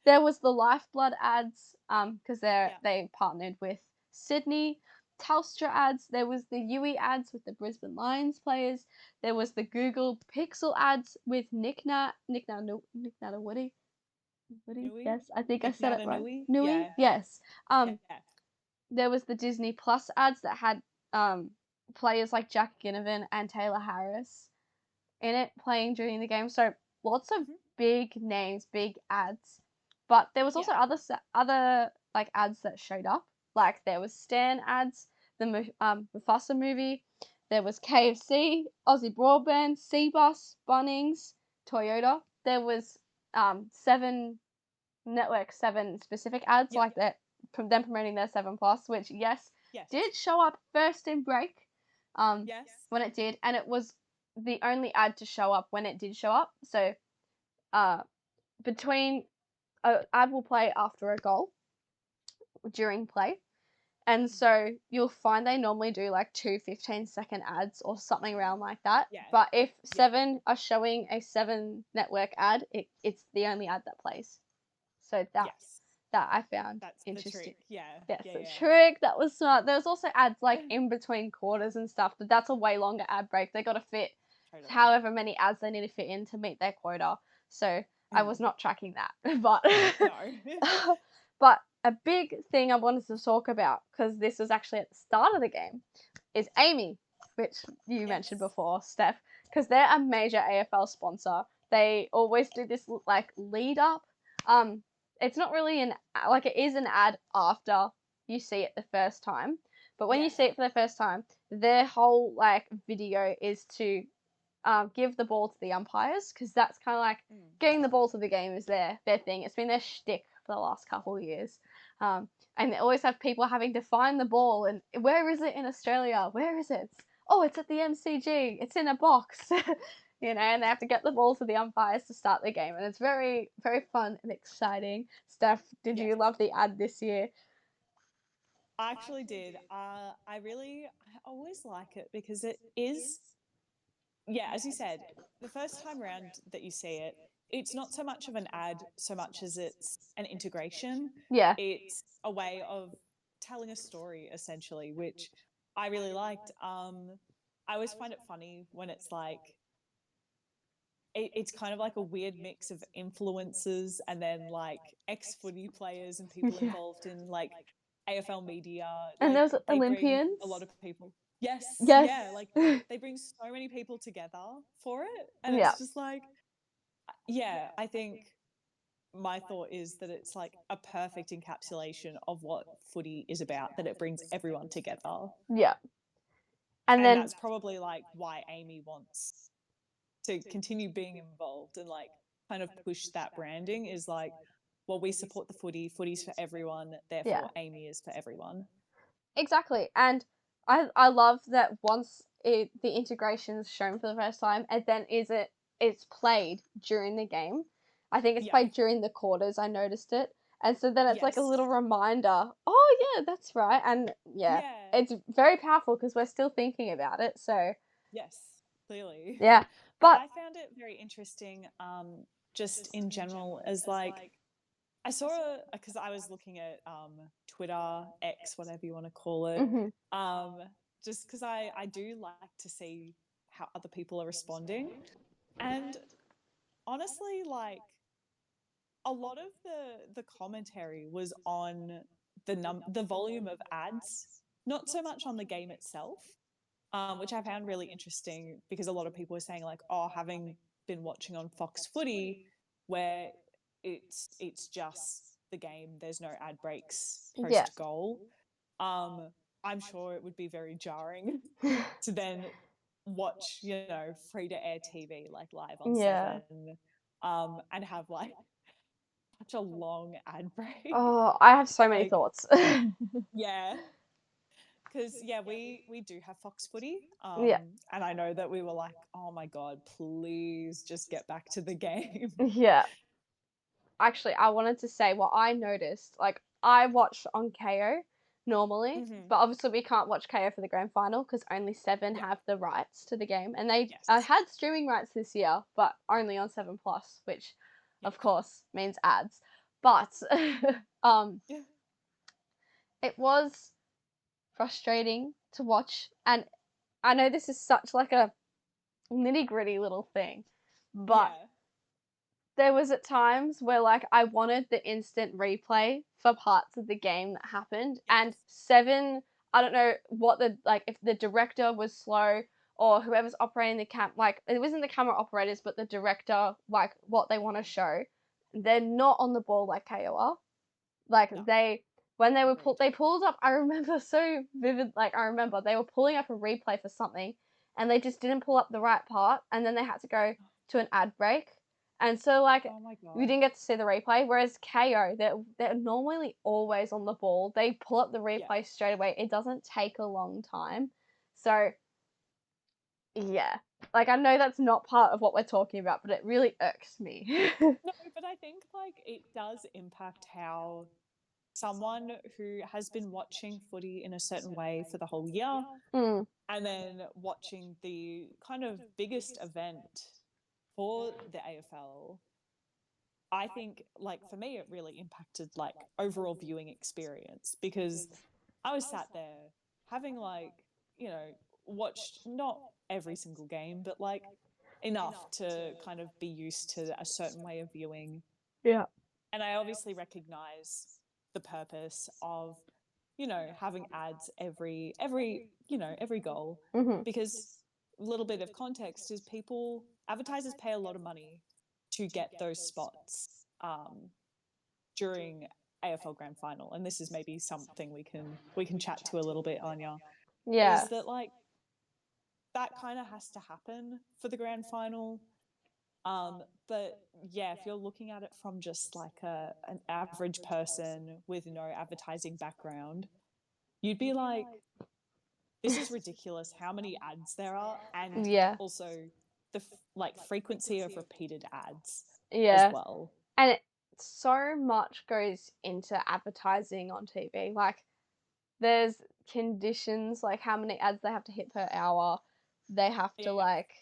S1: there was the Lifeblood ads, because
S2: Yeah.
S1: they partnered with Sydney. Telstra ads. There was the Yui ads with the Brisbane Lions players. There was the Google Pixel ads with Nick Nat Woody. Woody?
S2: Nui?
S1: Yes, I think I
S2: Nick
S1: said it
S2: Nata
S1: right.
S2: Nui?
S1: Nui?
S2: Yeah.
S1: Yes.
S2: Yeah.
S1: There was the Disney Plus ads that had players like Jack Ginnivan and Taylor Harris in it playing during the game. So lots of big names, big ads. But there was also
S2: Yeah.
S1: other like ads that showed up. Like there was Stan ads, the Mufasa movie. There was KFC, Aussie Broadband, Cbus, Bunnings, Toyota. There was Network 7 specific ads
S2: Yep.
S1: like that from them promoting their 7 Plus, which
S2: Yes.
S1: did show up first in break
S2: Yes.
S1: when it did, and it was the only ad to show up when it did show up. So uh between ad will play after a goal during play. And so you'll find they normally do like 2 15-second ads or something around like that.
S2: Yeah.
S1: But if
S2: Yeah.
S1: 7 are showing a 7 network ad, it's the only ad that plays. So
S2: Yes.
S1: that I found
S2: That's the
S1: interesting.
S2: trick. Yeah.
S1: That's
S2: Yeah.
S1: the
S2: Yeah.
S1: trick. That was smart. There was also ads like in between quarters and stuff, but that's a way longer ad break. They got to fit
S2: Totally.
S1: however many ads they need to fit in to meet their quota. So I was not tracking that, but
S2: No.
S1: but a big thing I wanted to talk about, because this was actually at the start of the game, is Amy, which you mentioned
S2: Yes.
S1: before, Steph, because they're a major AFL sponsor. They always do this like lead up. It's not really it is an ad after you see it the first time, but when you
S2: Yeah.
S1: see it for the first time, their whole like video is to give the ball to the umpires, because that's kind of like getting the ball to the game is their thing. It's been their shtick for the last couple of years. And they always have people having to find the ball and where is it in Australia? Where is it? Oh, it's at the MCG. It's in a box. And they have to get the ball to the umpires to start the game, and it's very, very fun and exciting. Steph, did you
S2: Yes.
S1: love the ad this year?
S2: I actually did. I always like it because it is, yeah, as you said, the first time around that you see it, it's not so much of an ad so much as it's an integration.
S1: Yeah.
S2: It's a way of telling a story essentially, which I really liked. I always find it funny when it's like it's kind of like a weird mix of influencers and then like ex-footy players and people
S1: Yeah.
S2: involved in like AFL media.
S1: And
S2: Like
S1: there's
S2: they bring a lot
S1: Olympians.
S2: of people. Yes,
S1: Yes.
S2: yeah, like they bring so many people together for it, and
S1: Yeah.
S2: it's just like, yeah, I think my thought is that it's like a perfect encapsulation of what footy is about, that it brings everyone together.
S1: Yeah. And
S2: And
S1: then
S2: that's probably like why Amy wants to continue being involved and like kind of push that branding is like, well, we support the footy's for everyone, therefore Amy is for everyone.
S1: exactly. And I love that once the integration's shown for the first time, and then it's played during the game. I think it's
S2: Yeah.
S1: played during the quarters. I noticed it, and so then it's like a
S2: Yes.
S1: little reminder. Oh yeah, that's right. And yeah, it's very powerful because we're still thinking about it. So
S2: Yes, clearly.
S1: yeah, but
S2: I found it very interesting, just in general, as like I saw because I was looking at Twitter, X, whatever you want to call it, just because I do like to see how other people are responding, and honestly, like a lot of the commentary was on the volume of ads, not so much on the game itself, which I found really interesting because a lot of people were saying like, oh, having been watching on Fox Footy, where it's just the game, there's no ad breaks
S1: yeah,
S2: post goal. I'm sure it would be very jarring to then watch, free to air TV like live on
S1: Yeah.
S2: 7, and have like such a long ad break.
S1: Oh, I have so many
S2: Like,
S1: thoughts.
S2: yeah, because we do have Fox Footy,
S1: Yeah.
S2: and I know that we were like, oh my god, please just get back to the game.
S1: Yeah. Actually, I wanted to say what I noticed. Like, I watch on KO normally,
S2: Hmm.
S1: but obviously we can't watch KO for the grand final because only Seven
S2: Yeah.
S1: have the rights to the game, and they
S2: Yes.
S1: had streaming rights this year, but only on Seven Plus, which,
S2: Yeah.
S1: of course, means ads. But um,
S2: Yeah.
S1: it was frustrating to watch, and I know this is such like a nitty gritty little thing, but
S2: Yeah.
S1: there was at times where like I wanted the instant replay for parts of the game that happened, and
S2: Yes.
S1: Seven, I don't know what the like if the director was slow or whoever's operating the like it wasn't the camera operators but the director, like what they want to show, they're not on the ball like KO are. Like
S2: No.
S1: they when they were
S2: Agreed.
S1: they pulled up, I remember so vivid, like I remember they were pulling up a replay for something and they just didn't pull up the right part and then they had to go to an ad break. And so like
S2: Oh my
S1: we
S2: god.
S1: didn't get to see the replay, whereas KO, they're normally always on the ball. They pull up the
S2: Yeah.
S1: replay straight away. It doesn't take a long time. So yeah. Like I know that's not part of what we're talking about, but it really irks me.
S2: No, but I think like it does impact how someone who has been watching footy in a certain way for the whole year
S1: Mm,
S2: and then watching the kind of biggest event for the AFL, I think like for me it really impacted like overall viewing experience because I was sat there having like, you know, watched not every single game, but like enough to kind of be used to a certain way of viewing.
S1: yeah.
S2: And I obviously recognize the purpose of, having ads every goal,
S1: Mhm.
S2: because a little bit of context is advertisers pay a lot of money to get those spots during AFL Grand Final, and this is maybe something we can chat to a little bit, Anya,
S1: Yeah.
S2: is that like that kind of has to happen for the Grand Final. But yeah, if you're looking at it from just like an average person with no advertising background, you'd be like, this is ridiculous how many ads there are, and
S1: Yeah.
S2: also the like frequency of repeated ads as
S1: Yeah.
S2: well.
S1: And so much goes into advertising on TV. Like, there's conditions, like how many ads they have to hit per hour. They have to,
S2: Yeah.
S1: like,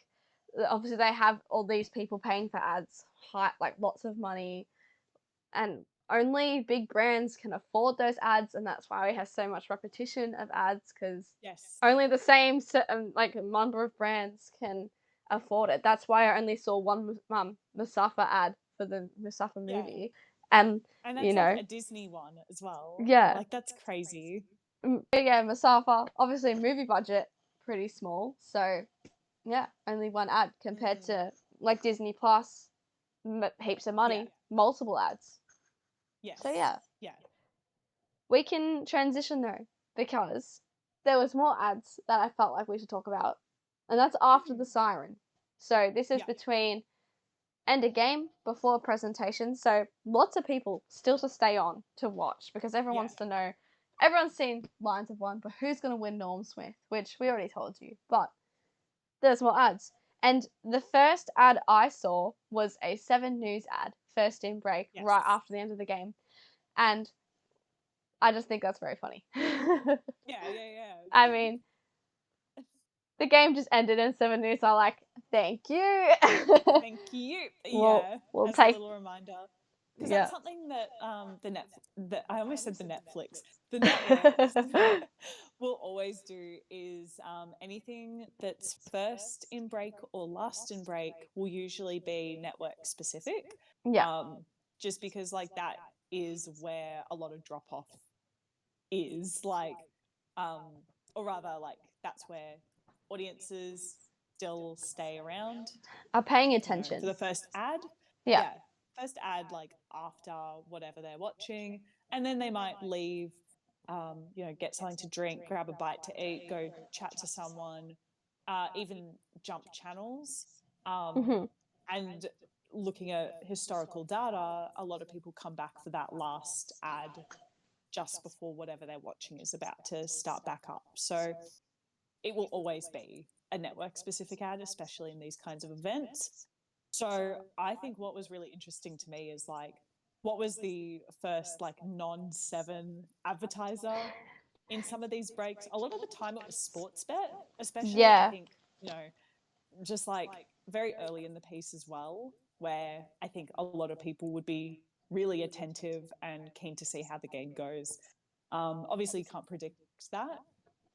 S1: obviously, they have all these people paying for ads, like, lots of money. And only big brands can afford those ads. And that's why we have so much repetition of ads because
S2: Yes.
S1: only the same like number of brands can afford it. That's why I only saw one Musafa ad for the Musafa
S2: Yeah.
S1: movie, and
S2: And
S1: you
S2: that's like
S1: know,
S2: a Disney one as well.
S1: yeah,
S2: Like that's crazy.
S1: yeah, Musafa obviously movie budget pretty small, so yeah, only one ad compared
S2: Mm.
S1: to like Disney Plus, heaps of
S2: Yeah.
S1: money, multiple ads. So
S2: Yes.
S1: yeah,
S2: Yeah.
S1: we can transition though because there was more ads that I felt like we should talk about, and that's after the
S2: Mhm.
S1: siren. So this is
S2: Yeah.
S1: between end of game before presentation. So lots of people still to stay on to watch because everyone
S2: Yeah.
S1: wants to know. Everyone's seen Lines of One, but who's gonna win Norm Smith? Which we already told you, but there's more ads. And the first ad I saw was a Seven News ad, first in break,
S2: Yes.
S1: right after the end of the game, and I just think that's very funny.
S2: Yeah. Yeah.
S1: I
S2: Yeah.
S1: mean, the game just ended and Seven News are like, thank you.
S2: Thank you.
S1: we'll
S2: Yeah.
S1: we'll
S2: As a
S1: take
S2: little reminder, because that's
S1: yeah.
S2: something that that I almost said the networks will always do is anything that's first in break or last in break will usually be network specific.
S1: Yeah.
S2: Just because like that is where a lot of drop off is like, um, or rather like that's where audiences still stay around,
S1: Are paying
S2: for
S1: attention.
S2: the first ad.
S1: Yeah.
S2: Yeah, first ad like after whatever they're watching, and then they might leave get something to drink, grab a bite to eat, go chat to someone, even jump channels. And looking at historical data, a lot of people come back for that last ad just before whatever they're watching is about to start back up. So it will always be a network specific ad, especially in these kinds of events. So I think what was really interesting to me is like, what was the first like non-Seven advertiser in some of these breaks? A lot of the time it was Sportsbet, especially. I think, just like very early in the piece as well, where I think a lot of people would be really attentive and keen to see how the game goes. Obviously, you can't predict that.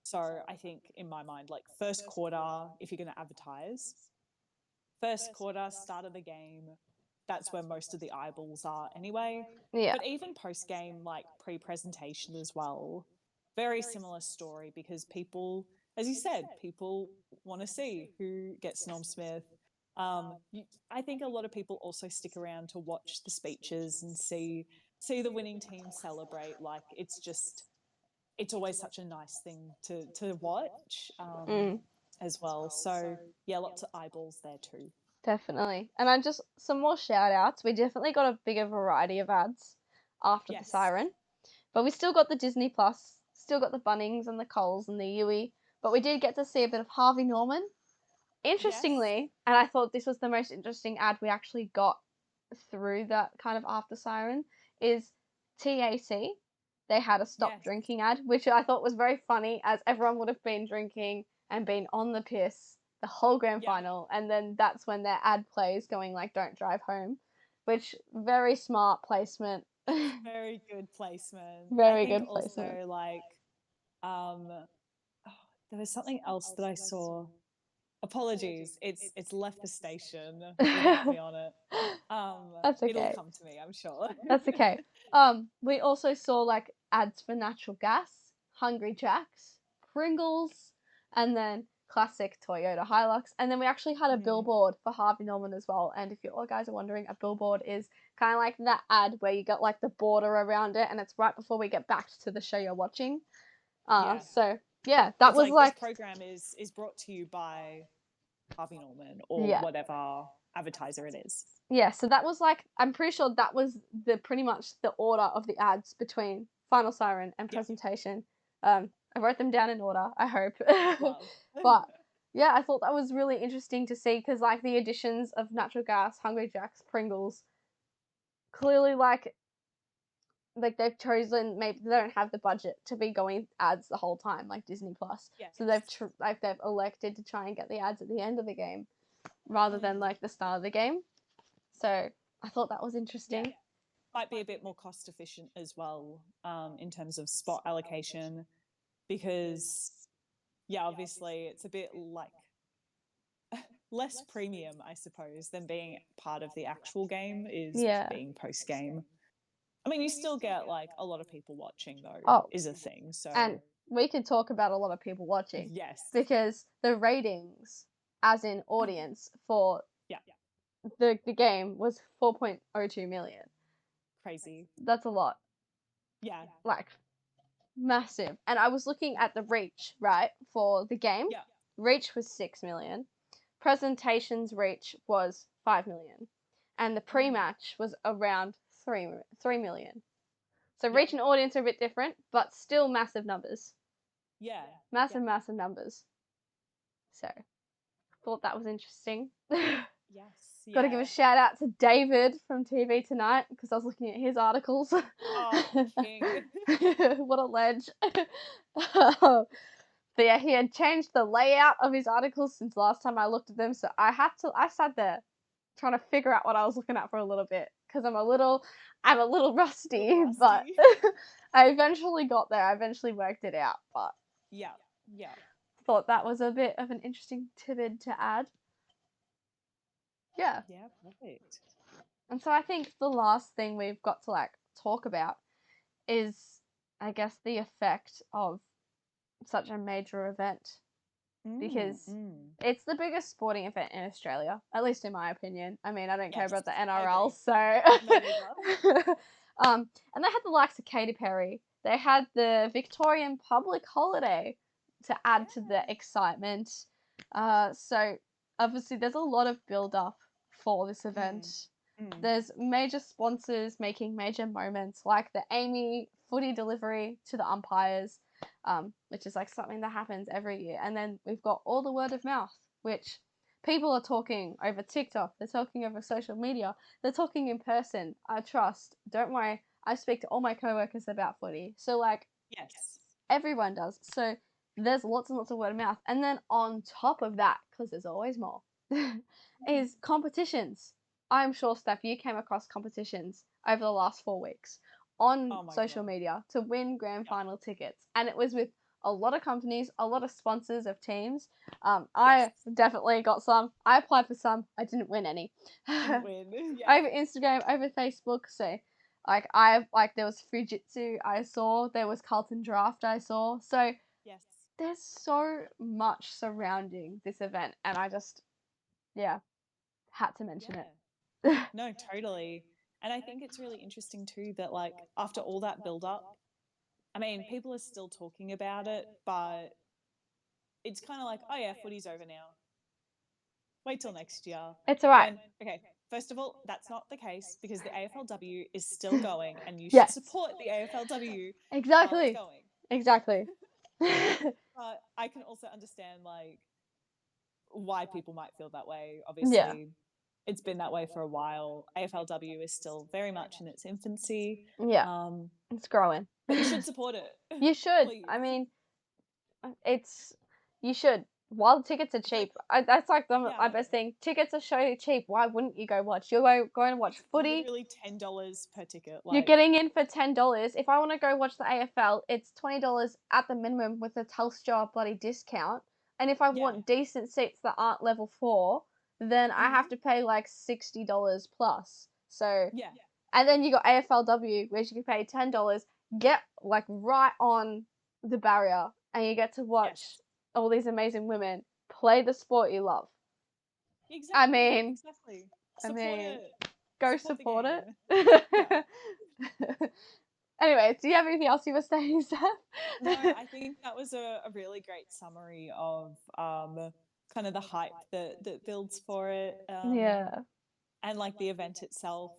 S2: So I think in my mind, like first quarter, if you're going to advertise, first quarter, start of the game, that's where most of the eyeballs are anyway.
S1: Yeah.
S2: But even post game, like pre-presentation as well, very similar story, because people, as you said, people want to see who gets Norm Smith. I think a lot of people also stick around to watch the speeches and see the winning team celebrate. Like it's always such a nice thing to watch as well. So yeah, lots of eyeballs there too.
S1: Definitely. And I just, some more shout outs. We definitely got a bigger variety of ads after the
S2: Yes.
S1: siren. But we still got the Disney Plus, still got the Bunnings and the Coles and the Yui. But we did get to see a bit of Harvey Norman. Interestingly, and I thought this was the most interesting ad we actually got through that kind of after siren, is TAC. They had a stop drinking ad, which I thought was very funny, as everyone would have been drinking and been on the piss the whole grand final, and then that's when their ad plays going like "Don't drive home," which very smart placement.
S2: Very good placement.
S1: Very
S2: I think
S1: good
S2: also
S1: placement.
S2: like there was something else that I saw. Apologies, it's left the station without me on it.
S1: That's
S2: It'll
S1: okay.
S2: come to me, I'm sure.
S1: That's okay. We also saw like ads for natural gas, Hungry Jacks, Pringles, and then classic Toyota Hilux. And then we actually had a billboard for Harvey Norman as well. And if you all guys are wondering, a billboard is kind of like that ad where you got like the border around it, and it's right before we get back to the show you're watching. So yeah, that
S2: it's
S1: was
S2: like this program is brought to you by Harvey Norman or whatever advertiser it is.
S1: Yeah, so that was like, I'm pretty sure that was the pretty much the order of the ads between Final Siren and presentation. I wrote them down in order, I hope. But yeah, I thought that was really interesting to see, because like the additions of natural gas, Hungry Jacks, Pringles, clearly like they've chosen, maybe they don't have the budget to be going ads the whole time like Disney Plus. So they've elected to try and get the ads at the end of the game rather than like the start of the game. So I thought that was interesting.
S2: Yeah. Might be a bit more cost efficient as well, in terms of spot allocation, because obviously it's a bit like less premium, I suppose, than being part of the actual game is being post game. I mean, you still get like a lot of people watching though, is a thing. So
S1: and we could talk about a lot of people watching.
S2: Yes.
S1: Because the ratings, as in audience, for the game was 4.02 million.
S2: Crazy.
S1: That's a lot.
S2: Yeah.
S1: Like massive. And I was looking at the reach, right, for the game.
S2: Yeah.
S1: Reach was 6 million. Presentation's reach was 5 million. And the pre-match was around 3 million. So reach and audience are a bit different, but still massive numbers.
S2: Yeah.
S1: Massive numbers. So, thought that was interesting.
S2: Yes.
S1: Got to give a shout out to David from TV Tonight, because I was looking at his articles.
S2: Oh, king.
S1: What a ledge. But yeah, he had changed the layout of his articles since last time I looked at them, so I sat there trying to figure out what I was looking at for a little bit, because I'm a little rusty, but I eventually got there. I eventually worked it out, but
S2: yeah.
S1: Thought that was a bit of an interesting tidbit to add. Yeah.
S2: Yeah, perfect.
S1: And so I think the last thing we've got to like talk about is, I guess, the effect of such a major event, because it's the biggest sporting event in Australia, at least in my opinion. I mean, I don't care about the NRL, so and they had the likes of Katy Perry They had the Victorian public holiday to add to the excitement. So obviously there's a lot of build up for this event. There's major sponsors making major moments, like the Amy footy delivery to the umpires, which is like something that happens every year. And then we've got all the word of mouth, which people are talking over TikTok, they're talking over social media, they're talking in person. I trust. Don't worry, I speak to all my coworkers about footy. So like,
S2: Yes.
S1: everyone does. So there's lots and lots of word of mouth. And then on top of that, because there's always more, is competitions. I'm sure, Steph, you came across competitions over the last 4 weeks on social media to win grand final tickets. And it was with a lot of companies, a lot of sponsors of teams. I definitely got some. I applied for some. I didn't win any.
S2: Didn't win.
S1: Over Instagram, over Facebook. So there was Fujitsu I saw, there was Carlton Draft I saw. So
S2: yes,
S1: there's so much surrounding this event, and I just had to mention it.
S2: No, totally. And I think it's really interesting too that like after all that build up, I mean, people are still talking about it, but it's kind of like, oh yeah, footy's over now. Wait till next year.
S1: It's all right.
S2: Okay, first of all, that's not the case because the AFLW is still going and you should support the AFLW.
S1: Exactly.
S2: Going.
S1: Exactly.
S2: But I can also understand like why people might feel that way. Obviously,
S1: Yeah.
S2: it's been that way for a while. AFLW is still very much in its infancy.
S1: Yeah. It's growing.
S2: But you should support it.
S1: You should.
S2: Please.
S1: I mean, you should. While the tickets are cheap, that's like my best thing. Tickets are so cheap. Why wouldn't you go watch? You're going to watch footy.
S2: Literally $10 per ticket.
S1: You're getting in for $10. If I want to go watch the AFL, it's $20 at the minimum with a Telstra bloody discount. And if I want decent seats that aren't level 4, then I have to pay like $60 plus. So and then you got AFLW, which you can pay $10, get like right on the barrier, and you get to watch all these amazing women play the sport you love.
S2: Exactly.
S1: I mean, go support it. Anyway, do you have anything else you were saying, Steph?
S2: No, I think that was a really great summary of kind of the hype that builds for it. And like the event itself,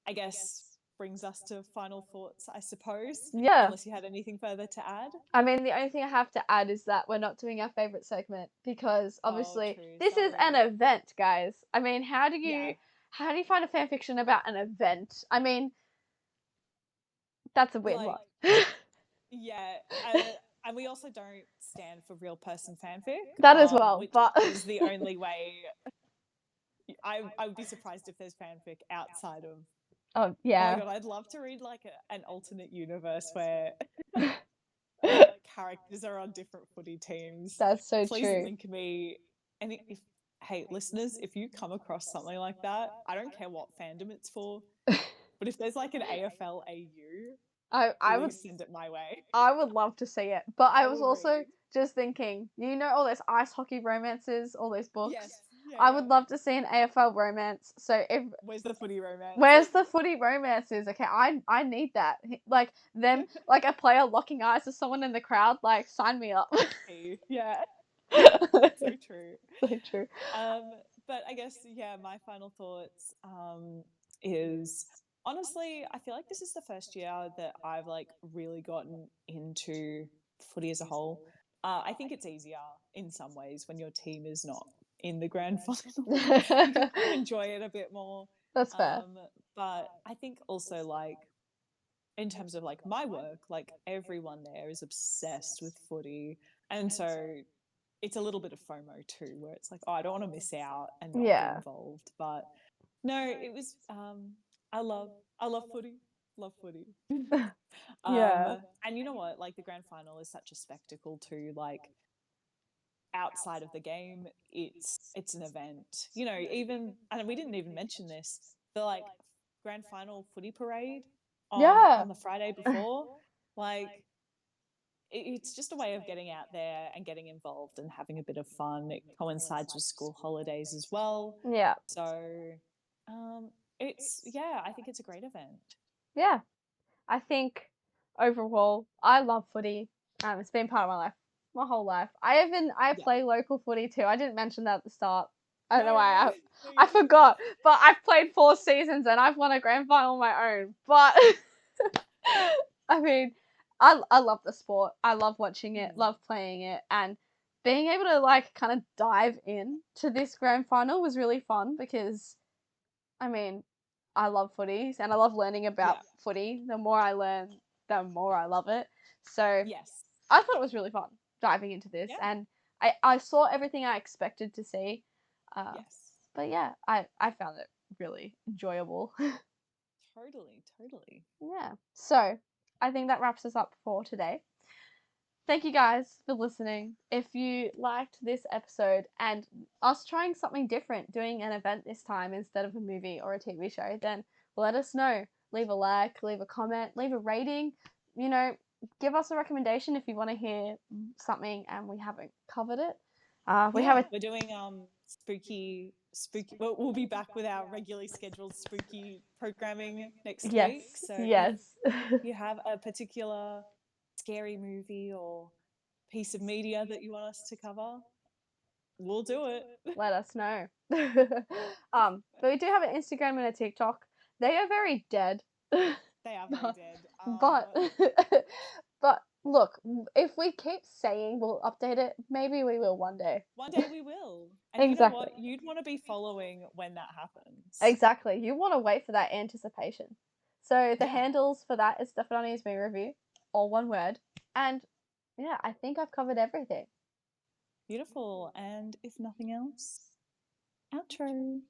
S2: I guess brings us to final thoughts, I suppose.
S1: Yeah.
S2: Unless you had anything further to add.
S1: I mean, the only thing I have to add is that we're not doing our favourite segment because obviously this is an event, guys. I mean, how do you find a fan fiction about an event? I mean, that's a weird one.
S2: And we also don't stand for real person fanfic.
S1: That as well,
S2: which
S1: but
S2: is the only way. I would be surprised if there's fanfic outside of.
S1: Oh yeah.
S2: Oh my god, I'd love to read like an alternate universe where characters are on different footy teams.
S1: That's so
S2: Please
S1: true.
S2: link me. And hey, listeners, if you come across something like that, I don't care what fandom it's for, but if there's like an AFL AU, I would send it my way.
S1: I would love to see it, but I was also just thinking, you know, all those ice hockey romances, all those books.
S2: Yes.
S1: I would love to see an AFL romance. So
S2: where's the footy romance?
S1: Where's the footy romances? Okay, I need that. Like them, like a player locking eyes with someone in the crowd. Like, sign me up.
S2: Yeah. So true.
S1: So true.
S2: But I guess my final thoughts is honestly, I feel like this is the first year that I've like really gotten into footy as a whole. I think it's easier in some ways when your team is not in the grand final. You can kind of enjoy it a bit more.
S1: That's fair.
S2: But I think also like in terms of like my work, like everyone there is obsessed with footy, and so it's a little bit of FOMO too, where it's like, oh, I don't want to miss out and not be involved. But no, it was I love footy. Love footy. And you know what? Like the grand final is such a spectacle too. Like outside of the game, it's an event. You know, even and we didn't even mention this, the like grand final footy parade on the Friday before. Like it's just a way of getting out there and getting involved and having a bit of fun. It coincides with school holidays as well.
S1: Yeah.
S2: So I think it's a great event.
S1: Yeah. I think overall, I love footy. It's been part of my life, my whole life. I
S2: Yeah.
S1: play local footy too. I didn't mention that at the start. I don't know
S2: No,
S1: why
S2: no,
S1: I
S2: you didn't.
S1: forgot, but I've played 4 seasons and I've won a grand final on my own. But I mean, I love the sport. I love watching it,
S2: Mm.
S1: love playing it, and being able to like kind of dive in to this grand final was really fun because I mean, I love footies and I love learning about
S2: Yeah.
S1: footy. The more I learn, the more I love it. So
S2: Yes.
S1: I thought it was really fun diving into this,
S2: Yeah.
S1: and I saw everything I expected to see. Uh,
S2: Yes.
S1: but yeah, I found it really enjoyable.
S2: Totally. Totally.
S1: Yeah. So I think that wraps us up for today. Thank you guys for listening. If you liked this episode and us trying something different, doing an event this time instead of a movie or a TV show, then let us know. Leave a like, leave a comment, leave a rating. You know, give us a recommendation if you want to hear something and we haven't covered it. We have
S2: Yeah,
S1: a
S2: we're doing spooky. Well, we'll be back with our regularly scheduled spooky programming next
S1: yes,
S2: week. So if
S1: yes.
S2: you have a particular scary movie or piece of media that you want us to cover, we'll do it.
S1: Let us know. But we do have an Instagram and a TikTok. They are very dead.
S2: They are very dead.
S1: But but look, if we keep saying we'll update it, maybe we will one day.
S2: One day we will. And you know
S1: Exactly.
S2: what? You'd want to be following when that happens.
S1: Exactly. You want to wait for that anticipation. So the
S2: Yeah,
S1: handles for that is Steph and Anja's movie review, all one word. And yeah, I think I've covered everything.
S2: beautiful. And if nothing else, outro.